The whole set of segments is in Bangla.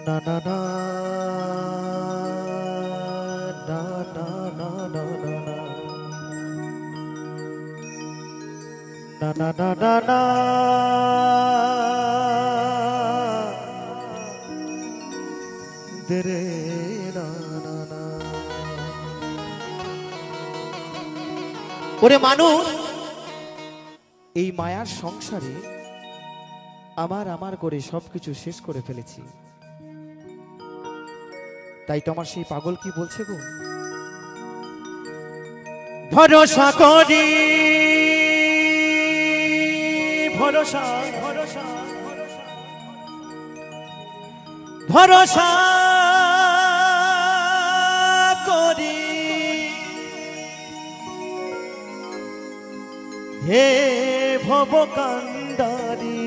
না না না না না না না না না না না না দেরে না না না। ওরে মানুষ, এই মায়ার সংসারে আমার করে সবকিছু শেষ করে ফেলেছি। তাই তো আমার সেই পাগল কি বলছে গো, ভরসা করি ভরসা ভরসা ভরসা করি হে ভবকান্দারি,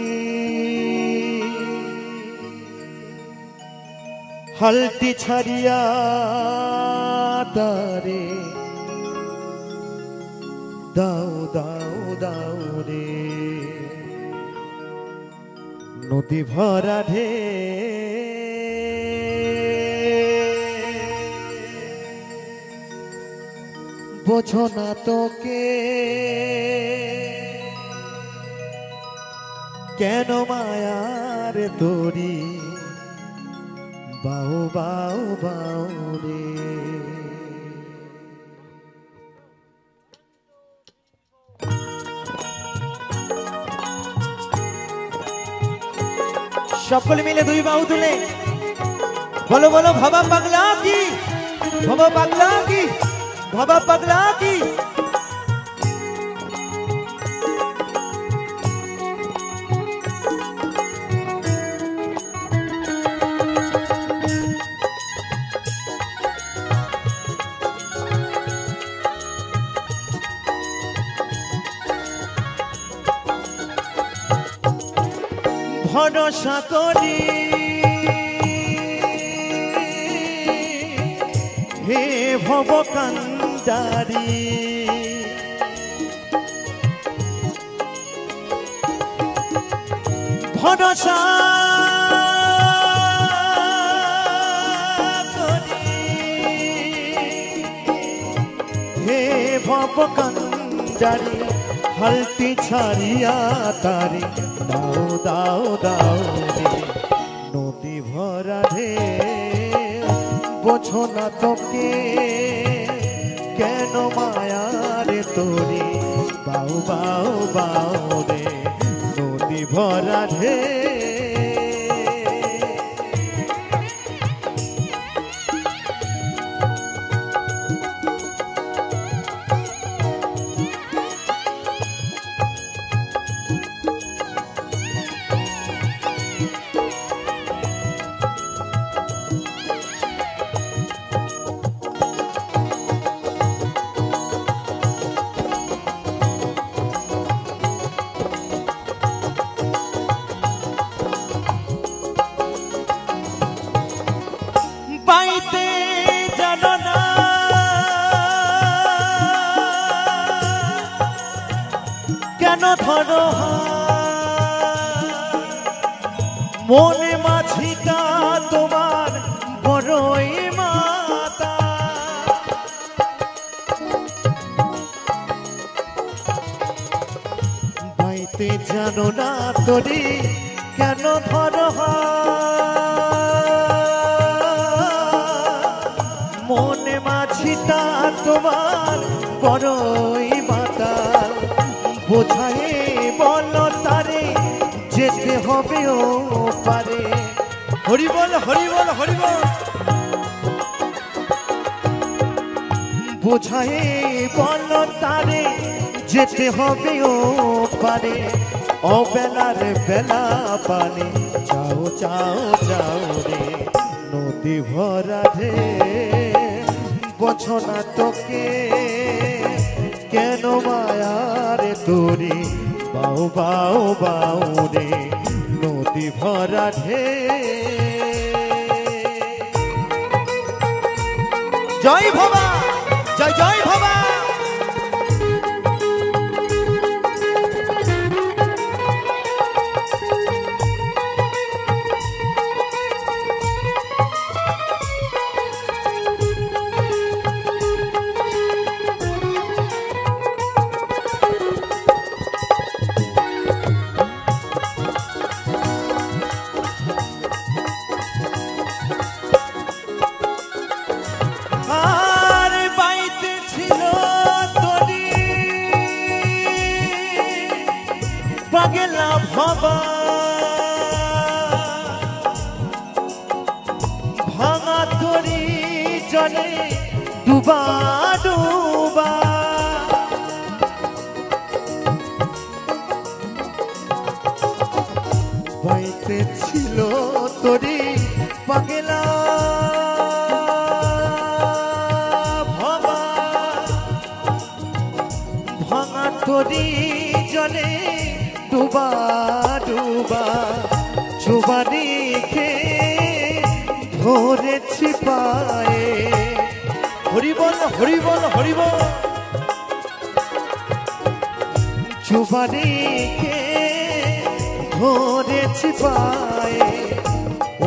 হালটি ছাড়িয়া তারে দাও দাও দাও রে, নদী ভরা ঢে বোঝো না তোকে কেন মায়ার তোরি, বাউ বাউ বাউ রে। সকলে মিলে দুই বাহু তুলে বলো বলো, ভাবা পাগলা কি, ভাবা পাগলা কি, ভাবা পাগলা কি। ভরসা করি হে ভবকান্দারি, ভরসা করি হে ভবকান্দারি, হালটি ছাড়িয়া তারি দাও দাও দাও রে, নদী ভরা ঢে বোঝো না তোকে কেন মায়ার তোরি, বাউ বাউ বাউ রে, নদী ভরা ঢে। পাইতে জানো না কেন ধরো মনে মাঝিটা তোমার বড়ই মাতা, পাইতে জানো না তোরি কেন ধরো মনে মাঝিটা তোমার বড়ই মাতা, বোঝাই বলো তারে যেতে হবে ও পারে, হরি বল হরি বল হরি বল, বোঝাই বলো তারে যেতে হবে ও পারে, অবেলার বেলা পানে যাও যাও যাও রে, নদী ভরা ঢে বোঝো না তোকে কেন মায়ার তোরি, বাউ বাউ বাউ রে, নদী ভরা ঢে। জয় ভবা, জয় জয় ভবা। ডুবা ডুবা বাইতে ছিল তোরি পাগলা ভবা ভাঙা তোরি জলে ডুবা ডুবা চুবানি খে ধরেছি পায়ে হরিবল হরিবল হরিবল চুবানি খে ধরেছি পায়ে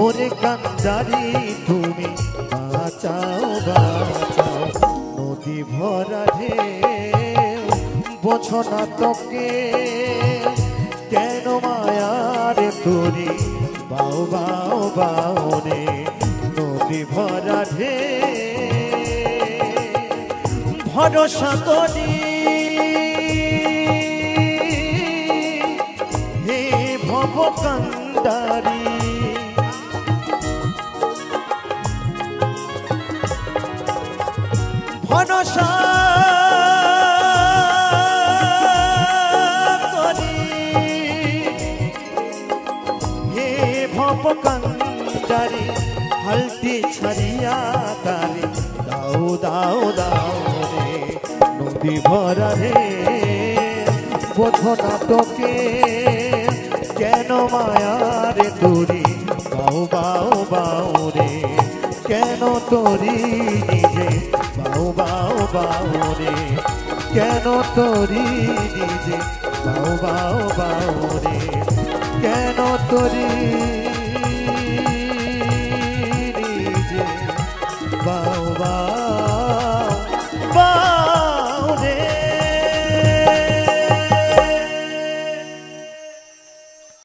ওরে কান্দারি তুমি বাঁচাও বাঁচাও নদী ভরা ঢেউ বোঝো না তোকে কেন মায়ার তোরে বাও বাও বাও রে নদী ভরা ঢেউ ভরসা করি হে ভব কান্দারি ভরসা করি হে ভব কান্দারি হালতি ছাড়িয়া তারে দাও দাও দাও রে নদী ভরা রে বোঝো না তোকে কেন মায়ারে তোরি বাও বাও বাও রে কেন তোরি নিজে বাও বাও বাও রে কেন তোরি নিজে বাও বাও বাও রে কেন তোরি নিজে বাও বাও